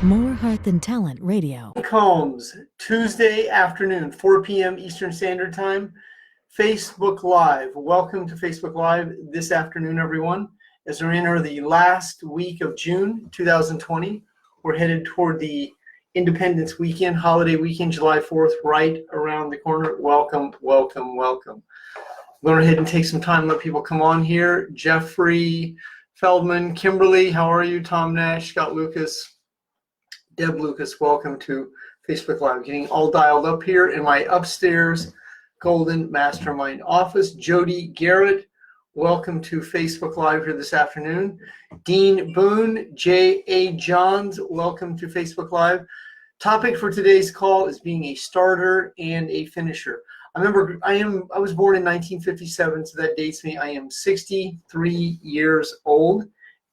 More Heart Than Talent Radio. Combs, Tuesday afternoon, 4 p.m. Eastern Standard Time, Facebook Live. Welcome to Facebook Live this afternoon, everyone. As we enter the last week of June 2020, we're headed toward the Independence Weekend, holiday weekend, July 4th, right around the corner. Welcome, welcome, welcome. I'm going to go ahead and take some time, let people come on here. Jeffrey, Feldman, Kimberly, how are you? Tom Nash, Scott Lucas. Deb Lucas, welcome to Facebook Live. Getting all dialed up here in my upstairs Golden Mastermind office. Jody Garrett, welcome to Facebook Live here this afternoon. Dean Boone, J.A. Johns, welcome to Facebook Live. Topic for today's call is being a starter and a finisher. I remember I was born in 1957, so that dates me. I am 63 years old,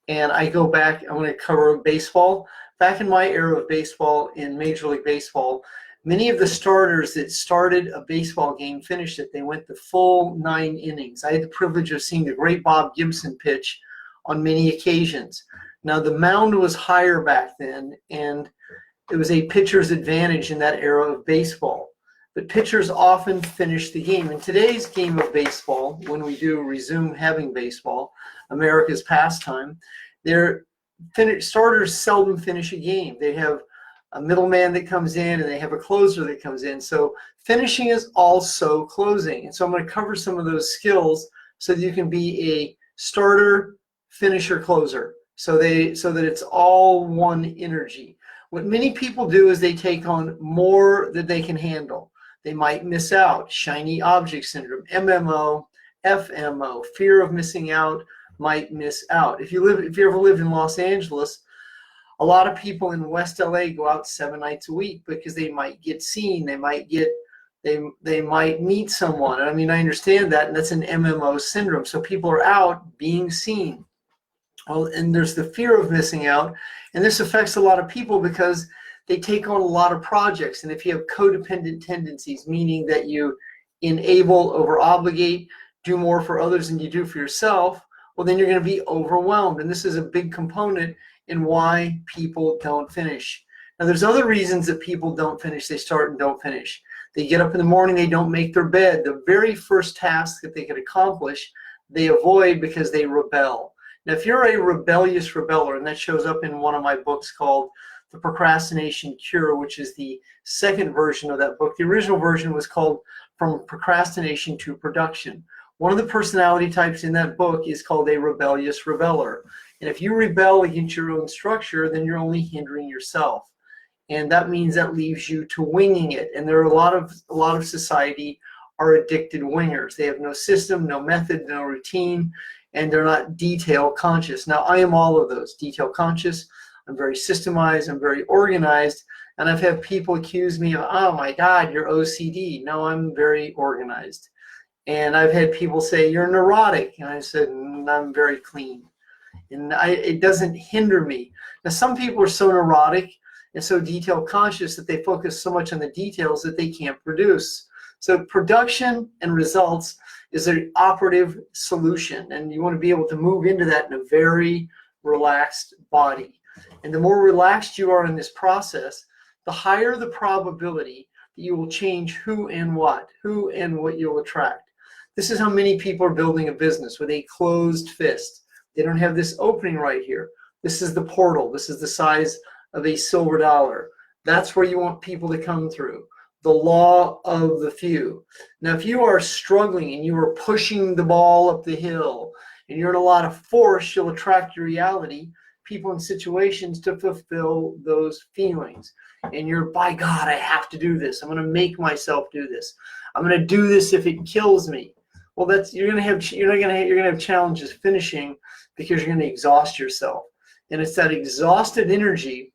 and I go back, I'm going to cover baseball. Back in my era of baseball, in Major League Baseball, many of the starters that started a baseball game finished it. They went the full 9 innings. I had the privilege of seeing the great Bob Gibson pitch on many occasions. Now, the mound was higher back then, and it was a pitcher's advantage in that era of baseball. But pitchers often finish the game. In today's game of baseball, when we do resume having baseball, America's pastime, starters seldom finish a game. They have a middleman that comes in, and they have a closer that comes in. So finishing is also closing. And so I'm going to cover some of those skills so that you can be a starter, finisher, closer, so that it's all one energy. What many people do is they take on more than they can handle. They might miss out. Shiny object syndrome, MMO, FMO, fear of missing out, might miss out. If you ever lived in Los Angeles, a lot of people in West LA go out 7 nights a week because they might get seen, they might meet someone. I mean, I understand that, and that's an MMO syndrome. So people are out being seen. Well, and there's the fear of missing out, and this affects a lot of people because they take on a lot of projects. And if you have codependent tendencies, meaning that you enable, over obligate, do more for others than you do for yourself, well, then you're going to be overwhelmed. And this is a big component in why people don't finish. Now, there's other reasons that people don't finish. They start and don't finish. They get up in the morning, they don't make their bed. The very first task that they could accomplish, they avoid because they rebel. Now, if you're a rebellious rebeller, and that shows up in one of my books called The Procrastination Cure, which is the second version of that book. The original version was called From Procrastination to Production. One of the personality types in that book is called a rebellious rebeller. And if you rebel against your own structure, then you're only hindering yourself. And that means that leaves you to winging it. And there are a lot of society are addicted wingers. They have no system, no method, no routine, and they're not detail conscious. Now, I am all of those. Detail conscious, I'm very systemized, I'm very organized, and I've had people accuse me of, oh my God, you're OCD. No, I'm very organized. And I've had people say, you're neurotic. And I said, I'm very clean. And it doesn't hinder me. Now, some people are so neurotic and so detail conscious that they focus so much on the details that they can't produce. So production and results is an operative solution. And you want to be able to move into that in a very relaxed body. And the more relaxed you are in this process, the higher the probability that you will change who and what you'll attract. This is how many people are building a business, with a closed fist. They don't have this opening right here. This is the portal. This is the size of a silver dollar. That's where you want people to come through. The law of the few. Now, if you are struggling and you are pushing the ball up the hill and you're in a lot of force, you'll attract your reality, people in situations to fulfill those feelings. And you're, by God, I have to do this. I'm going to make myself do this. I'm going to do this if it kills me. Well, you're going to have challenges finishing because you're going to exhaust yourself. And it's that exhausted energy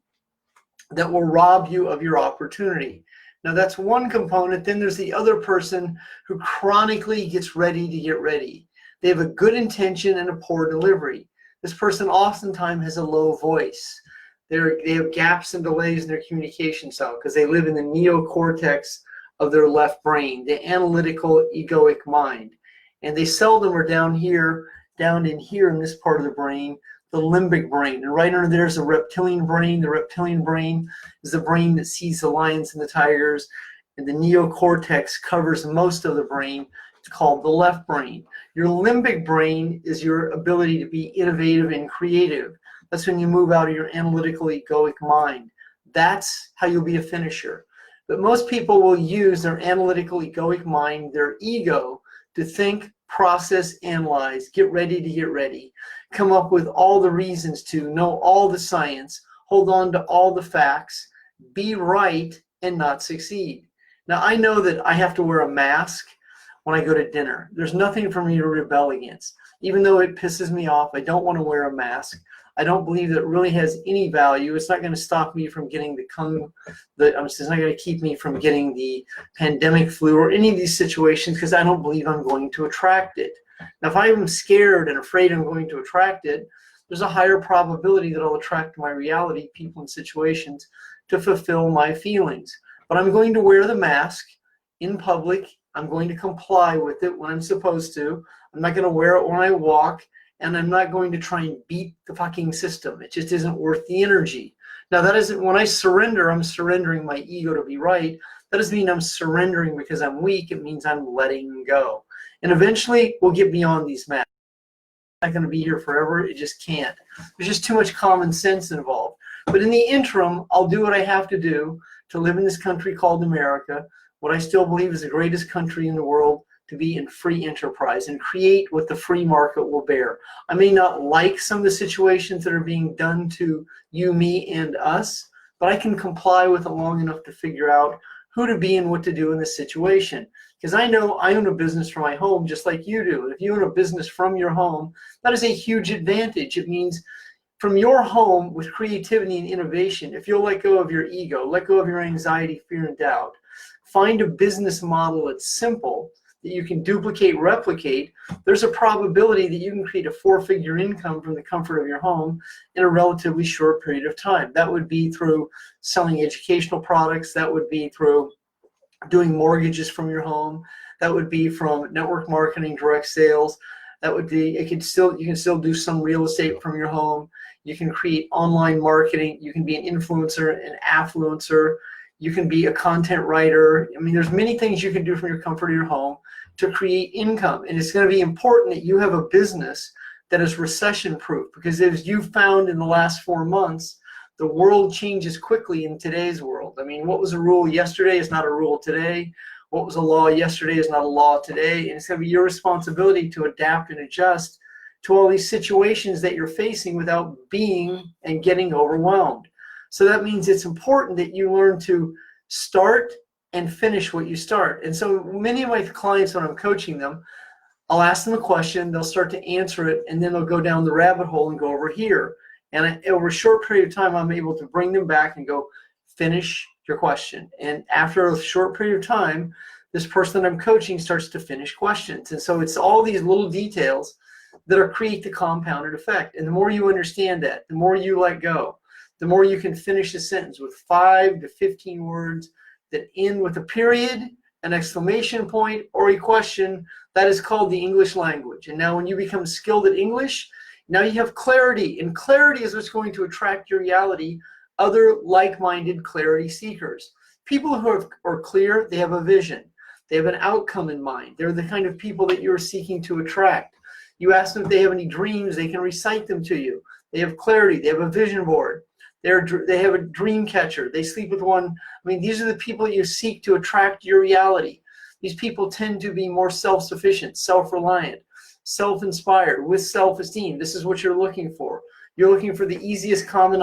that will rob you of your opportunity. Now, that's one component. Then there's the other person who chronically gets ready to get ready. They have a good intention and a poor delivery. This person oftentimes has a low voice. They have gaps and delays in their communication style because they live in the neocortex of their left brain, the analytical egoic mind. And they seldom are down in here in this part of the brain, the limbic brain. And right under there is the reptilian brain. The reptilian brain is the brain that sees the lions and the tigers. And the neocortex covers most of the brain. It's called the left brain. Your limbic brain is your ability to be innovative and creative. That's when you move out of your analytical egoic mind. That's how you'll be a finisher. But most people will use their analytical egoic mind, their ego, to think, process, analyze, get ready to get ready, come up with all the reasons to know all the science, hold on to all the facts, be right, and not succeed. Now, I know that I have to wear a mask when I go to dinner. There's nothing for me to rebel against. Even though it pisses me off, I don't want to wear a mask. I don't believe that it really has any value. It's not going to stop me from getting it's not going to keep me from getting the pandemic flu or any of these situations, because I don't believe I'm going to attract it. Now, if I'm scared and afraid I'm going to attract it, there's a higher probability that I'll attract to my reality people and situations to fulfill my feelings. But I'm going to wear the mask in public. I'm going to comply with it when I'm supposed to. I'm not going to wear it when I walk. And I'm not going to try and beat the fucking system. It just isn't worth the energy. Now, that isn't, when I surrender, I'm surrendering my ego to be right. That doesn't mean I'm surrendering because I'm weak. It means I'm letting go. And eventually, we'll get beyond these masks. It's not going to be here forever. It just can't. There's just too much common sense involved. But in the interim, I'll do what I have to do to live in this country called America, what I still believe is the greatest country in the world, to be in free enterprise and create what the free market will bear. I may not like some of the situations that are being done to you, me, and us, but I can comply with it long enough to figure out who to be and what to do in this situation. Because I know I own a business from my home just like you do. If you own a business from your home, that is a huge advantage. It means from your home with creativity and innovation, if you'll let go of your ego, let go of your anxiety, fear, and doubt, find a business model that's simple, that you can duplicate, replicate, there's a probability that you can create a 4-figure income from the comfort of your home in a relatively short period of time. That would be through selling educational products. That would be through doing mortgages from your home. That would be from network marketing, direct sales. That would be, you can still do some real estate from your home. You can create online marketing. You can be an influencer, an affluencer. You can be a content writer. I mean, there's many things you can do from your comfort of your home to create income. And it's going to be important that you have a business that is recession proof, because as you've found in the last 4 months, the world changes quickly in today's world. I mean, what was a rule yesterday is not a rule today. What was a law yesterday is not a law today. And it's going to be your responsibility to adapt and adjust to all these situations that you're facing without being and getting overwhelmed. So that means it's important that you learn to start and finish what you start. And so many of my clients, when I'm coaching them, I'll ask them a question, they'll start to answer it, and then they'll go down the rabbit hole and go over here. And over a short period of time, I'm able to bring them back and go, finish your question. And after a short period of time, this person that I'm coaching starts to finish questions. And so it's all these little details that are create the compounded effect. And the more you understand that, the more you let go, the more you can finish a sentence with 5 to 15 words that end with a period, an exclamation point, or a question. That is called the English language. And now when you become skilled at English, now you have clarity. And clarity is what's going to attract your reality, other like-minded clarity seekers. People who are clear, they have a vision. They have an outcome in mind. They're the kind of people that you're seeking to attract. You ask them if they have any dreams, they can recite them to you. They have clarity. They have a vision board. They have a dream catcher. They sleep with one. I mean, these are the people you seek to attract your reality. These people tend to be more self-sufficient, self-reliant, self-inspired, with self-esteem. This is what you're looking for. You're looking for the easiest common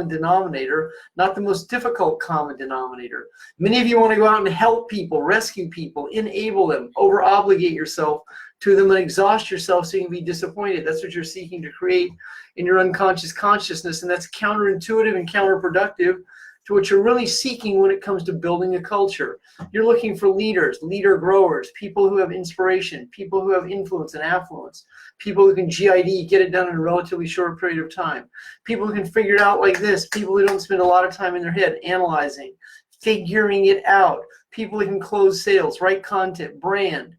denominator, not the most difficult common denominator. Many of you want to go out and help people, rescue people, enable them, over-obligate yourself to them and exhaust yourself so you can be disappointed. That's what you're seeking to create in your unconscious consciousness, and that's counterintuitive and counterproductive to what you're really seeking when it comes to building a culture. You're looking for leaders, leader growers, people who have inspiration, people who have influence and affluence, people who can GID, get it done in a relatively short period of time, people who can figure it out like this, people who don't spend a lot of time in their head analyzing, figuring it out, people who can close sales, write content, brand,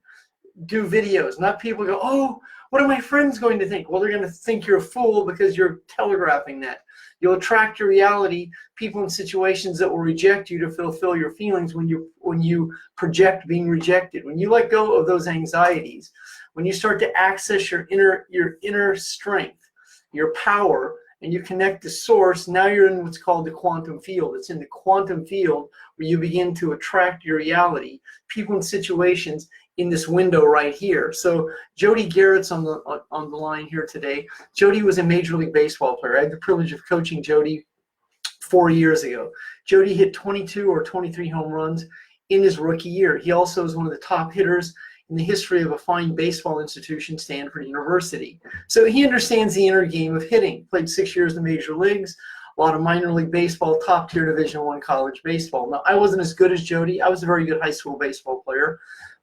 do videos, not people go, oh, what are my friends going to think? Well, they're going to think you're a fool because you're telegraphing that. You'll attract your reality, people in situations that will reject you to fulfill your feelings when you project being rejected. When you let go of those anxieties, when you start to access your inner strength, your power, and you connect to source, now you're in what's called the quantum field. It's in the quantum field where you begin to attract your reality, people and situations in this window right here. So Jody Garrett's on the line here today. Jody was a Major League Baseball player. I had the privilege of coaching Jody 4 years ago. Jody hit 22 or 23 home runs in his rookie year. He also is one of the top hitters in the history of a fine baseball institution, Stanford University. So he understands the inner game of hitting. Played 6 years in the major leagues, a lot of minor league baseball, top tier Division I college baseball. Now, I wasn't as good as Jody. I was a very good high school baseball player.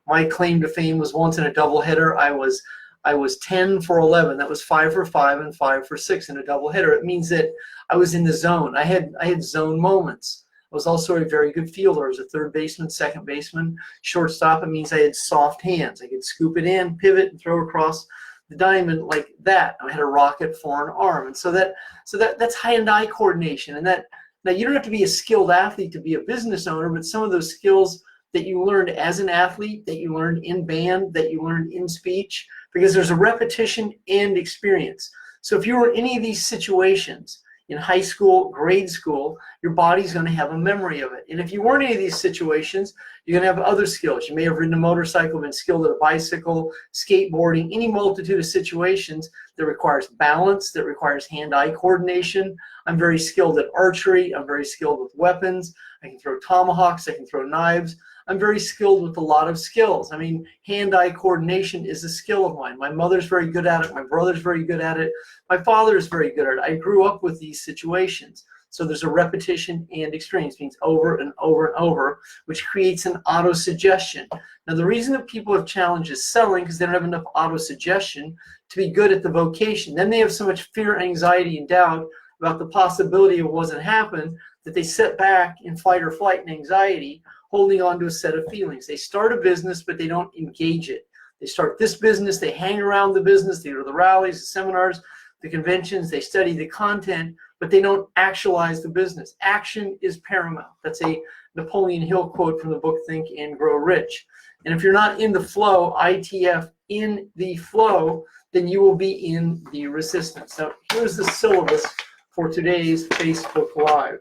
My claim to fame was once in a doubleheader. I was 10 for 11. That was 5 for 5 and 5 for 6 in a doubleheader. It means that I was in the zone. I had zone moments. I was also a very good fielder. I was a third baseman, second baseman, shortstop. It means I had soft hands. I could scoop it in, pivot, and throw across the diamond like that. I had a rocket forearm arm, and so that's hand-eye coordination. And that now you don't have to be a skilled athlete to be a business owner, but some of those skills that you learned as an athlete, that you learned in band, that you learned in speech, because there's a repetition and experience. So if you were in any of these situations, in high school, grade school, your body's going to have a memory of it. And if you weren't in any of these situations, you're going to have other skills. You may have ridden a motorcycle, been skilled at a bicycle, skateboarding, any multitude of situations that requires balance, that requires hand-eye coordination. I'm very skilled at archery. I'm very skilled with weapons. I can throw tomahawks. I can throw knives. I'm very skilled with a lot of skills. I mean, hand-eye coordination is a skill of mine. My mother's very good at it. My brother's very good at it. My father is very good at it. I grew up with these situations. So there's a repetition and experience, means over and over and over, which creates an auto-suggestion. Now, the reason that people have challenges selling because they don't have enough auto-suggestion to be good at the vocation. Then they have so much fear, anxiety, and doubt about the possibility of what wasn't happen that they sit back in fight or flight and anxiety, holding on to a set of feelings. They start a business, but they don't engage it. They start this business, they hang around the business, they go to the rallies, the seminars, the conventions, they study the content, but they don't actualize the business. Action is paramount. That's a Napoleon Hill quote from the book Think and Grow Rich. And if you're not in the flow, ITF, in the flow, then you will be in the resistance. Now, here's the syllabus for today's Facebook Live.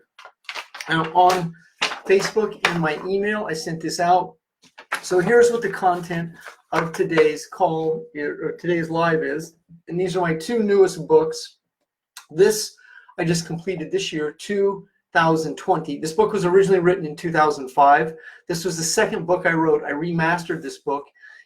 Now, on Facebook and my email, I sent this out. So here's what the content of today's call or today's live is. And these are my two newest books. This I just completed this year, 2020. This book was originally written in 2005. This was the second book I wrote. I remastered this book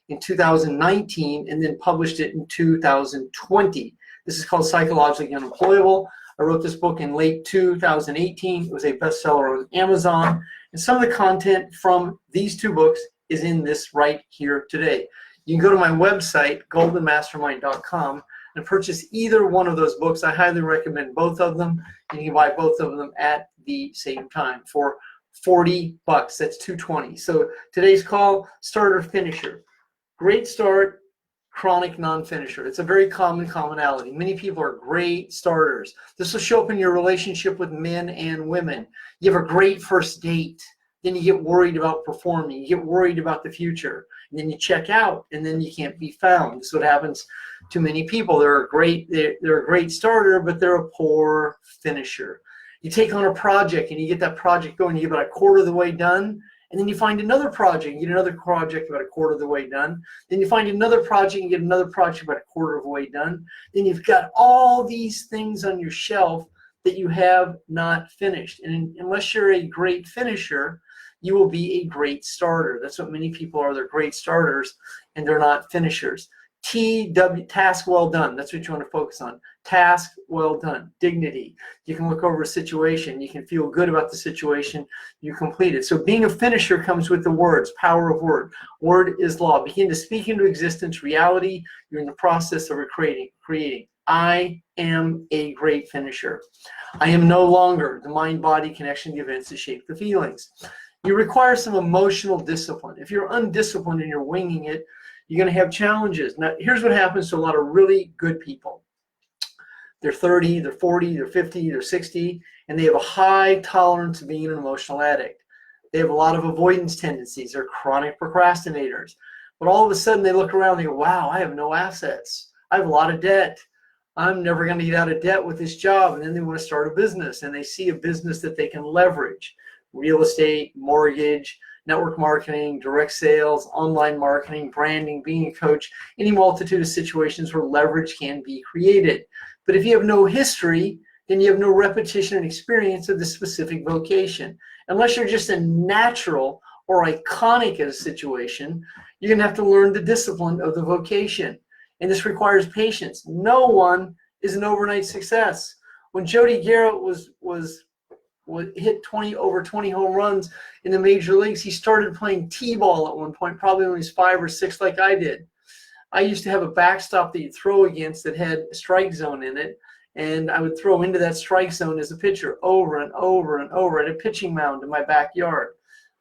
in 2019 and then published it in 2020. This is called Psychologically Unemployable. I wrote this book in late 2018. It was a bestseller on Amazon. And some of the content from these two books is in this right here today. You can go to my website, goldenmastermind.com, and purchase either one of those books. I highly recommend both of them. And you can buy both of them at the same time for $40. That's $220. So today's call, starter, finisher. Great start, chronic non-finisher. It's a very common commonality. Many people are great starters. This will show up in your relationship with men and women. You have a great first date. Then you get worried about performing. You get worried about the future. And then you check out, and then you can't be found. This is what happens to many people. They're a great starter, but they're a poor finisher. You take on a project, and you get that project going. You get about a quarter of the way done, and then you find another project. You get another project about a quarter of the way done. Then you find another project, and you get another project about a quarter of the way done. Then you've got all these things on your shelf that you have not finished. And unless you're a great finisher, you will be a great starter. That's what many people are. They're great starters, and they're not finishers. TW, task well done. That's what you want to focus on. Task well done. Dignity. You can look over a situation. You can feel good about the situation you completed. So being a finisher comes with the words, power of word. Word is law. Begin to speak into existence reality. You're in the process of creating. I am a great finisher. I am no longer the mind-body connection, the events that shape the feelings. You require some emotional discipline. If you're undisciplined and you're winging it, You're going to have challenges. Now, here's what happens to a lot of really good people. They're 30, they're 40, they're 50, they're 60, and they have a high tolerance of being an emotional addict. They have a lot of avoidance tendencies. They're chronic procrastinators. But all of a sudden they look around and they go, wow, I have no assets. I have a lot of debt. I'm never going to get out of debt with this job. And then they want to start a business, and they see a business that they can leverage. Real estate, mortgage, network marketing, direct sales, online marketing, branding, being a coach, any multitude of situations where leverage can be created. But if you have no history, then you have no repetition and experience of the specific vocation. Unless you're just a natural or iconic at a situation, you're going to have to learn the discipline of the vocation. And this requires patience. No one is an overnight success. When Jody Garrett was hit over 20 home runs in the major leagues, he started playing t-ball at one point, probably when he was 5 or 6 like I did. I used to have a backstop that you'd throw against that had a strike zone in it, and I would throw into that strike zone as a pitcher over and over and over at a pitching mound in my backyard.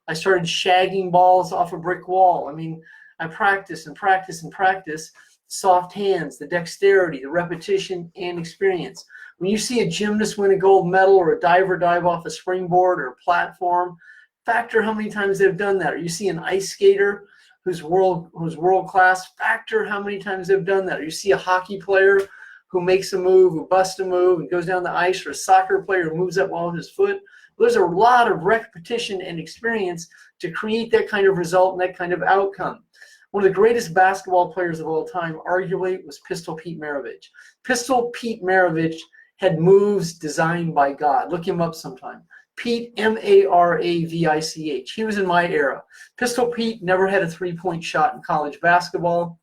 I started shagging balls off a brick wall. I mean, I practice and practice and practice. Soft hands, the dexterity, the repetition, and experience. When you see a gymnast win a gold medal or a diver dive off a springboard or a platform, factor how many times they've done that. Or you see an ice skater who's world class, factor how many times they've done that. Or you see a hockey player who makes a move, who busts a move and goes down the ice, or a soccer player who moves that ball with his foot. There's a lot of repetition and experience to create that kind of result and that kind of outcome. One of the greatest basketball players of all time, arguably, was Pistol Pete Maravich. Pistol Pete Maravich had moves designed by God. Look him up sometime. Pete, M-A-R-A-V-I-C-H. He was in my era. Pistol Pete never had a three-point shot in college basketball.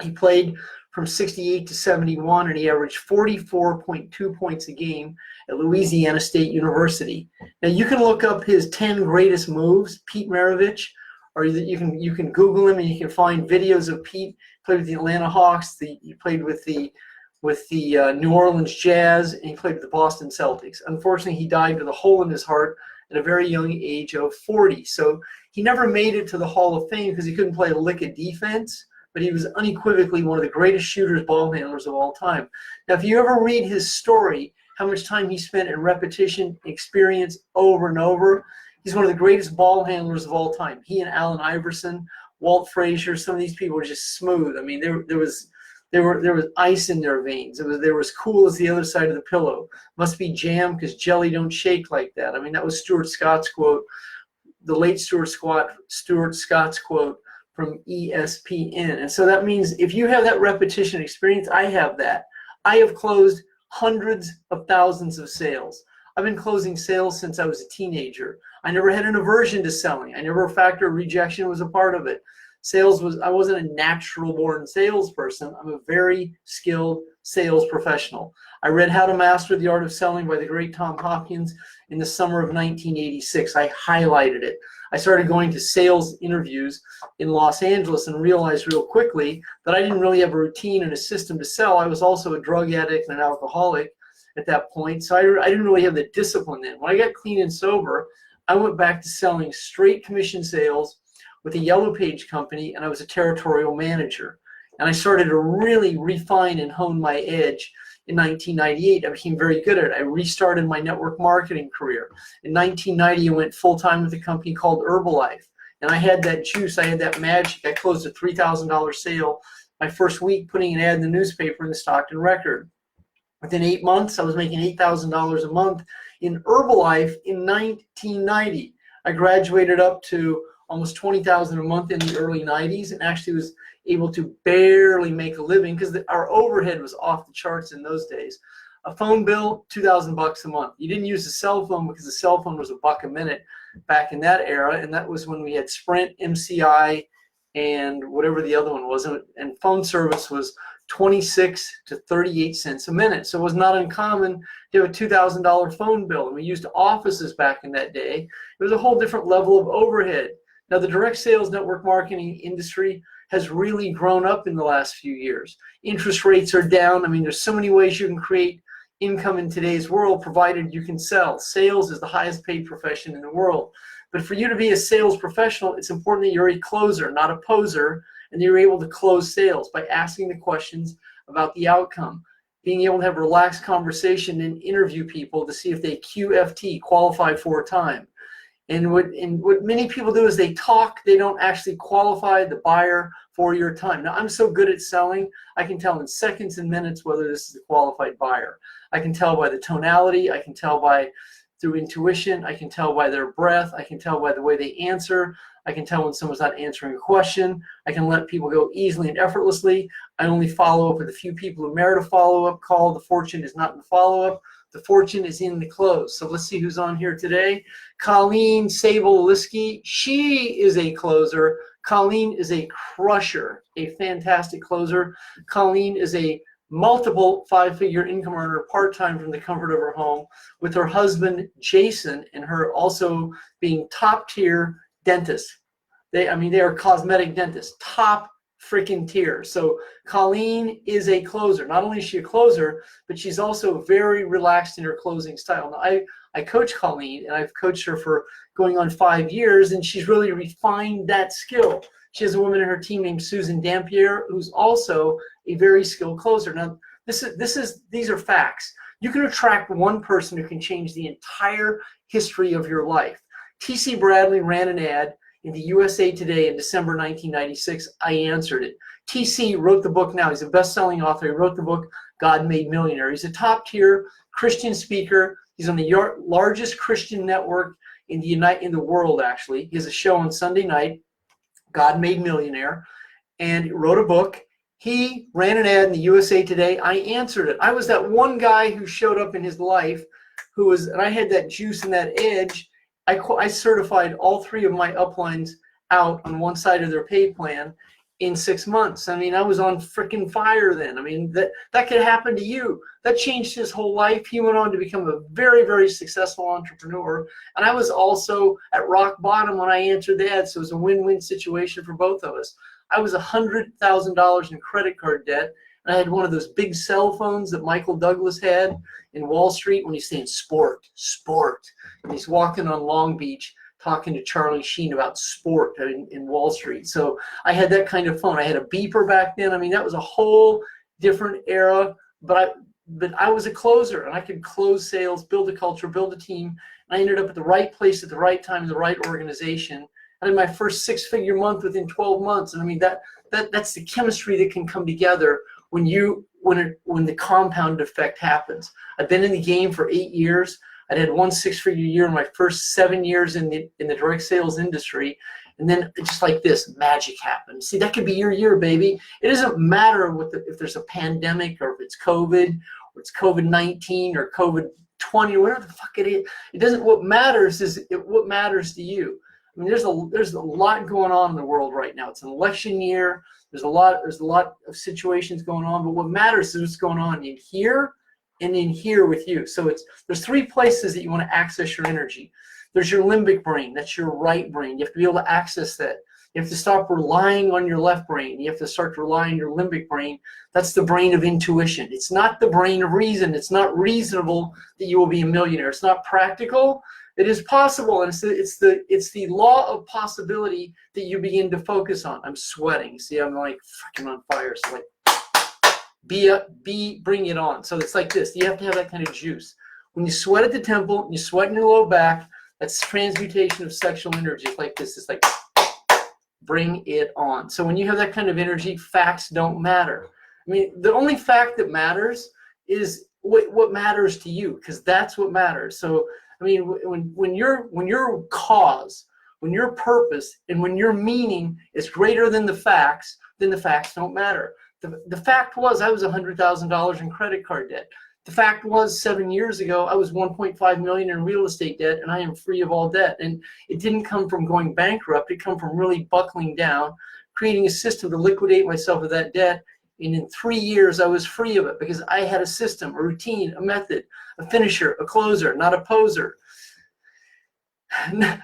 He played from 68 to 71, and he averaged 44.2 points a game at Louisiana State University. Now, you can look up his 10 greatest moves, Pete Maravich, or you can Google him and you can find videos of Pete. He played with the Atlanta Hawks. He played with the New Orleans Jazz, and he played with the Boston Celtics. Unfortunately, he died with a hole in his heart at a very young age of 40. So he never made it to the Hall of Fame because he couldn't play a lick of defense, but he was unequivocally one of the greatest shooters, ball handlers of all time. Now, if you ever read his story, how much time he spent in repetition, experience over and over, he's one of the greatest ball handlers of all time. He and Allen Iverson, Walt Frazier, some of these people were just smooth. I mean, there was ice in their veins. They were as cool as the other side of the pillow. Must be jam because jelly don't shake like that. I mean, that was Stuart Scott's quote, the late Stuart Scott's quote from ESPN. And so that means if you have that repetition experience, I have that. I have closed hundreds of thousands of sales. I've been closing sales since I was a teenager. I never had an aversion to selling. I never factored rejection was a part of it. I wasn't a natural born salesperson. I'm a very skilled sales professional. I read How to Master the Art of Selling by the great Tom Hopkins in the summer of 1986. I highlighted it. I started going to sales interviews in Los Angeles and realized real quickly that I didn't really have a routine and a system to sell. I was also a drug addict and an alcoholic at that point, so I didn't really have the discipline then. When I got clean and sober, I went back to selling straight commission sales with a Yellow Page company, and I was a territorial manager. And I started to really refine and hone my edge in 1998. I became very good at it. I restarted my network marketing career. In 1990, I went full-time with a company called Herbalife. And I had that juice, I had that magic. I closed a $3,000 sale my first week, putting an ad in the newspaper in the Stockton Record. Within 8 months, I was making $8,000 a month in Herbalife in 1990. I graduated up to almost $20,000 a month in the early 90s, and actually was able to barely make a living because our overhead was off the charts in those days. A phone bill, $2,000 a month. You didn't use a cell phone because the cell phone was $1 a minute back in that era, and that was when we had Sprint, MCI, and whatever the other one was, and phone service was 26 to 38 cents a minute. So it was not uncommon to have a $2,000 phone bill. And we used offices back in that day. It was a whole different level of overhead. Now, the direct sales network marketing industry has really grown up in the last few years. Interest rates are down. I mean, there's so many ways you can create income in today's world, provided you can sell. Sales is the highest paid profession in the world. But for you to be a sales professional, it's important that you're a closer, not a poser, and they were able to close sales by asking the questions about the outcome, being able to have relaxed conversation and interview people to see if they QFT, qualify for time. And what many people do is they talk, they don't actually qualify the buyer for your time. Now, I'm so good at selling, I can tell in seconds and minutes whether this is a qualified buyer. I can tell by the tonality, I can tell through intuition, I can tell by their breath, I can tell by the way they answer, I can tell when someone's not answering a question, I can let people go easily and effortlessly. I only follow up with a few people who merit a follow-up call. The fortune is not in the follow-up. The fortune is in the close. So let's see who's on here today. Colleen Sable-Liskey, she is a closer. Colleen is a crusher, a fantastic closer. Colleen is a multiple five-figure income earner part-time from the comfort of her home with her husband, Jason, and her also being top-tier dentists. They are cosmetic dentists, top freaking tier. So Colleen is a closer. Not only is she a closer, but she's also very relaxed in her closing style. Now, I coach Colleen, and I've coached her for going on 5 years, and she's really refined that skill. She has a woman in her team named Susan Dampier, who's also a very skilled closer. Now, these are facts. You can attract one person who can change the entire history of your life. T.C. Bradley ran an ad in the USA Today in December 1996. I answered it. TC wrote the book now. He's a best-selling author. He wrote the book, God Made Millionaire. He's a top-tier Christian speaker. He's on the largest Christian network in the world, actually. He has a show on Sunday night, God Made Millionaire, and wrote a book. He ran an ad in the USA Today. I answered it. I was that one guy who showed up in his life and I had that juice and that edge. I certified all 3 of my uplines out on one side of their pay plan in 6 months. I mean, I was on freaking fire then. I mean, that could happen to you. That changed his whole life. He went on to become a very, very successful entrepreneur. And I was also at rock bottom when I answered the ad, so it was a win-win situation for both of us. I was $100,000 in credit card debt. And I had one of those big cell phones that Michael Douglas had in Wall Street when he's saying sport. And he's walking on Long Beach talking to Charlie Sheen about sport in Wall Street. So I had that kind of phone. I had a beeper back then. I mean, that was a whole different era. But I was a closer, and I could close sales, build a culture, build a team. And I ended up at the right place at the right time in the right organization. I had my first 6-figure month within 12 months. And I mean, that's the chemistry that can come together when the compound effect happens. I've been in the game for 8 years. I'd had 1 6-figure year in my first 7 years in the direct sales industry. And then just like this, magic happened. See, that could be your year, baby. It doesn't matter if there's a pandemic or if it's COVID or it's COVID-19 or COVID-20 or whatever the fuck it is. It doesn't, what matters is what matters to you. I mean, there's a lot going on in the world right now. It's an election year. There's a lot of situations going on, but what matters is what's going on in here and in here with you. So there's 3 places that you want to access your energy. There's your limbic brain. That's your right brain. You have to be able to access that. You have to stop relying on your left brain. You have to start to rely on your limbic brain. That's the brain of intuition. It's not the brain of reason. It's not reasonable that you will be a millionaire. It's not practical. It is possible, and it's the law of possibility that you begin to focus on. I'm sweating. See, I'm like freaking on fire. So like, bring it on. So it's like this. You have to have that kind of juice. When you sweat at the temple, you sweat in your low back. That's transmutation of sexual energy. It's like this. It's like bring it on. So when you have that kind of energy, facts don't matter. I mean, the only fact that matters is what matters to you, because that's what matters. So I mean, when your cause, when your purpose, and when your meaning is greater than the facts, then the facts don't matter. The fact was I was $100,000 in credit card debt. The fact was 7 years ago I was $1.5 million in real estate debt, and I am free of all debt. And it didn't come from going bankrupt. It came from really buckling down, creating a system to liquidate myself of that debt. And in 3 years, I was free of it because I had a system, a routine, a method, a finisher, a closer, not a poser,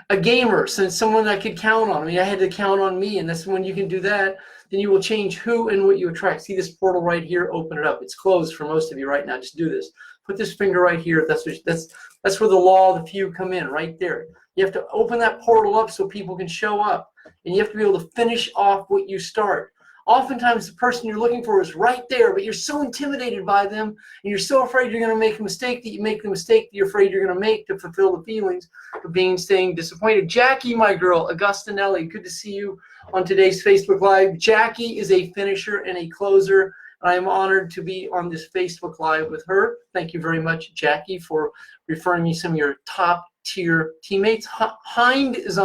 a gamer, someone I could count on. I mean, I had to count on me, and that's when you can do that, then you will change who and what you attract. See this portal right here? Open it up. It's closed for most of you right now. Just do this. Put this finger right here. That's where the law of the few come in, right there. You have to open that portal up so people can show up, and you have to be able to finish off what you start. Oftentimes, the person you're looking for is right there, but you're so intimidated by them, and you're so afraid you're going to make a mistake that you make the mistake that you're afraid you're going to make to fulfill the feelings of staying disappointed. Jackie, my girl, Augustinelli, good to see you on today's Facebook Live. Jackie is a finisher and a closer. I am honored to be on this Facebook Live with her. Thank you very much, Jackie, for referring me some of your top tier teammates. Hind is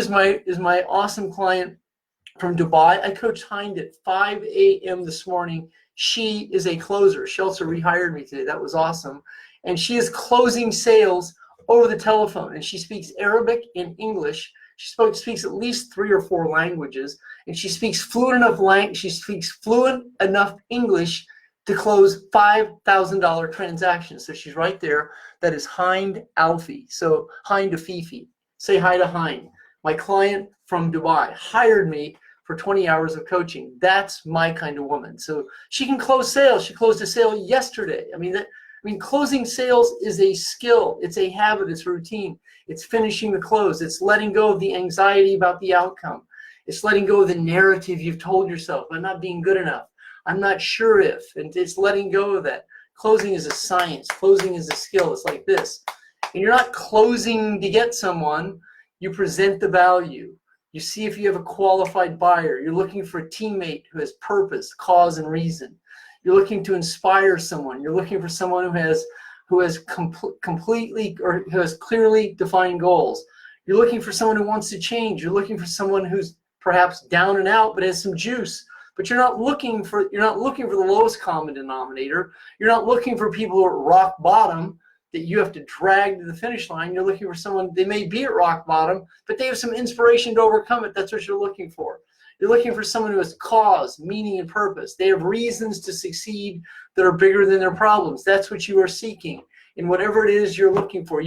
my awesome client from Dubai. I coached Hind at 5 a.m. this morning. She is a closer. She also rehired me today. That was awesome. And she is closing sales over the telephone. And she speaks Arabic and English. She speaks at least 3 or 4 languages. And she speaks fluent enough English to close $5,000 transactions. So she's right there. That is Hind Alfie. So Hind Afifi. Say hi to Hind. My client from Dubai hired me for 20 hours of coaching. That's my kind of woman. So she can close sales. She closed a sale yesterday. I mean, closing sales is a skill. It's a habit. It's a routine. It's finishing the close. It's letting go of the anxiety about the outcome. It's letting go of the narrative you've told yourself. I'm not being good enough. I'm not sure if. And it's letting go of that. Closing is a science. Closing is a skill. It's like this. And you're not closing to get someone. You present the value. You see if you have a qualified buyer. You're looking for a teammate who has purpose, cause, and reason. You're looking to inspire someone. You're looking for someone who has completely or who has clearly defined goals. You're looking for someone who wants to change. You're looking for someone who's perhaps down and out but has some juice. But you're not looking for the lowest common denominator. You're not looking for people who are at rock bottom that you have to drag to the finish line. You're looking for someone, they may be at rock bottom, but they have some inspiration to overcome it. That's what you're looking for. You're looking for someone who has cause, meaning, and purpose. They have reasons to succeed that are bigger than their problems. That's what you are seeking. In whatever it is you're looking for,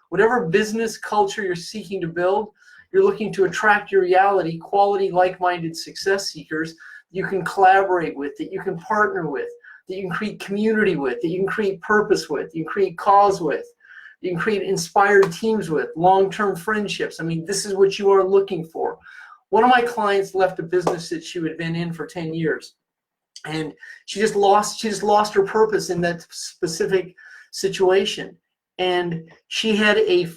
whatever business culture you're seeking to build, you're looking to attract your reality, quality, like-minded success seekers you can collaborate with, that you can partner with, that you can create community with, that you can create purpose with, you can create cause with, you can create inspired teams with, long-term friendships. I mean, this is what you are looking for. One of my clients left a business that she had been in for 10 years. And she just lost her purpose in that specific situation. And she had a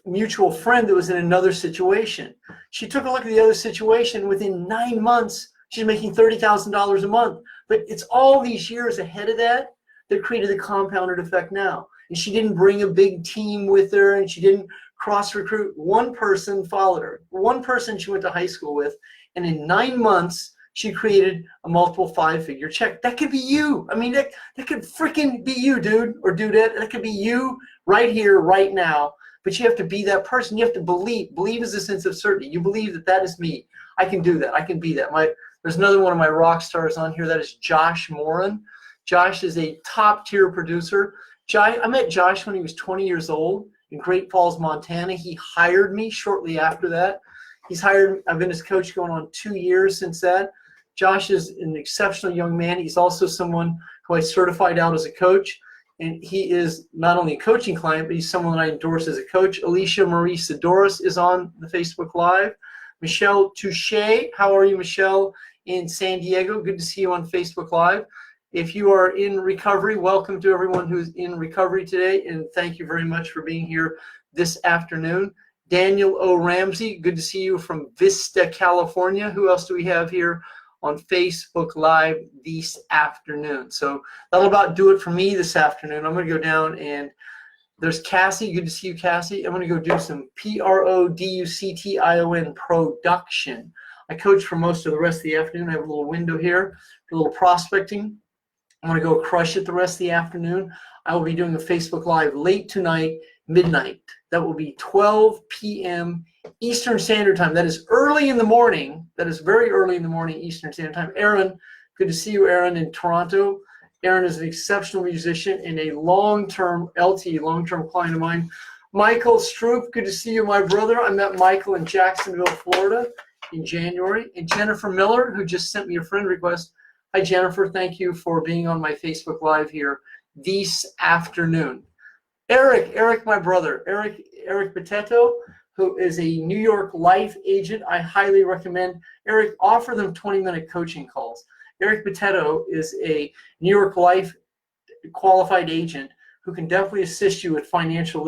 mutual friend that was in another situation. She took a look at the other situation. Within 9 months, she's making $30,000 a month. But it's all these years ahead of that created the compounded effect now. And she didn't bring a big team with her, and she didn't cross-recruit. One person followed her. One person she went to high school with. And in 9 months, she created a multiple 5-figure check. That could be you. I mean, that could freaking be you, dude or dudette. That could be you right here, right now. But you have to be that person. You have to believe. Believe is a sense of certainty. You believe that that is me. I can do that. I can be that. There's another one of my rock stars on here. That is Josh Moran. Josh is a top-tier producer. I met Josh when he was 20 years old in Great Falls, Montana. He hired me shortly after that. I've been his coach going on 2 years since that. Josh is an exceptional young man. He's also someone who I certified out as a coach. And he is not only a coaching client, but he's someone I endorse as a coach. Alicia Marie Sidoris is on the Facebook Live. Michelle Touche, how are you, Michelle, in San Diego? Good to see you on Facebook Live. If you are in recovery, welcome to everyone who's in recovery today, and thank you very much for being here this afternoon. Daniel O. Ramsey, good to see you from Vista, California. Who else do we have here on Facebook Live this afternoon? So that'll about do it for me this afternoon. I'm going to go down, and there's Cassie. Good to see you, Cassie. I'm going to go do some PRODUCTION production. I coach for most of the rest of the afternoon. I have a little window here for a little prospecting. I'm going to go crush it the rest of the afternoon. I will be doing a Facebook Live late tonight, midnight. That will be 12 p.m. Eastern Standard Time. That is early in the morning. That is very early in the morning Eastern Standard Time. Aaron, good to see you, Aaron, in Toronto. Aaron is an exceptional musician and a long-term client of mine. Michael Stroop, good to see you, my brother. I met Michael in Jacksonville, Florida in January. And Jennifer Miller, who just sent me a friend request. Hi, Jennifer. Thank you for being on my Facebook Live here this afternoon. Eric, my brother. Eric Potato, who is a New York Life agent. I highly recommend Eric. Offer them 20-minute coaching calls. Eric Botetto is a New York Life qualified agent who can definitely assist you with financial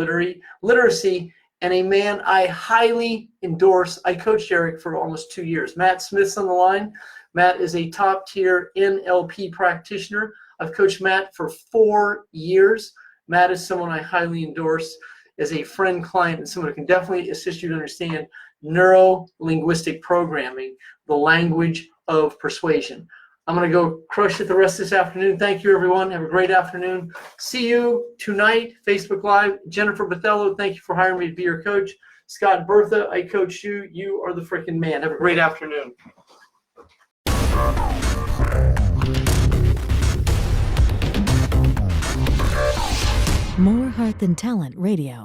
literacy, and a man I highly endorse. I coached Eric for almost 2 years. Matt Smith's on the line. Matt is a top-tier NLP practitioner. I've coached Matt for 4 years. Matt is someone I highly endorse as a friend, client, and someone who can definitely assist you to understand neuro-linguistic programming, the language of persuasion. I'm going to go crush it the rest of this afternoon. Thank you, everyone. Have a great afternoon. See you tonight, Facebook Live. Jennifer Bathello, thank you for hiring me to be your coach. Scott Bertha, I coach you. You are the freaking man. Have a great afternoon. More Heart Than Talent Radio.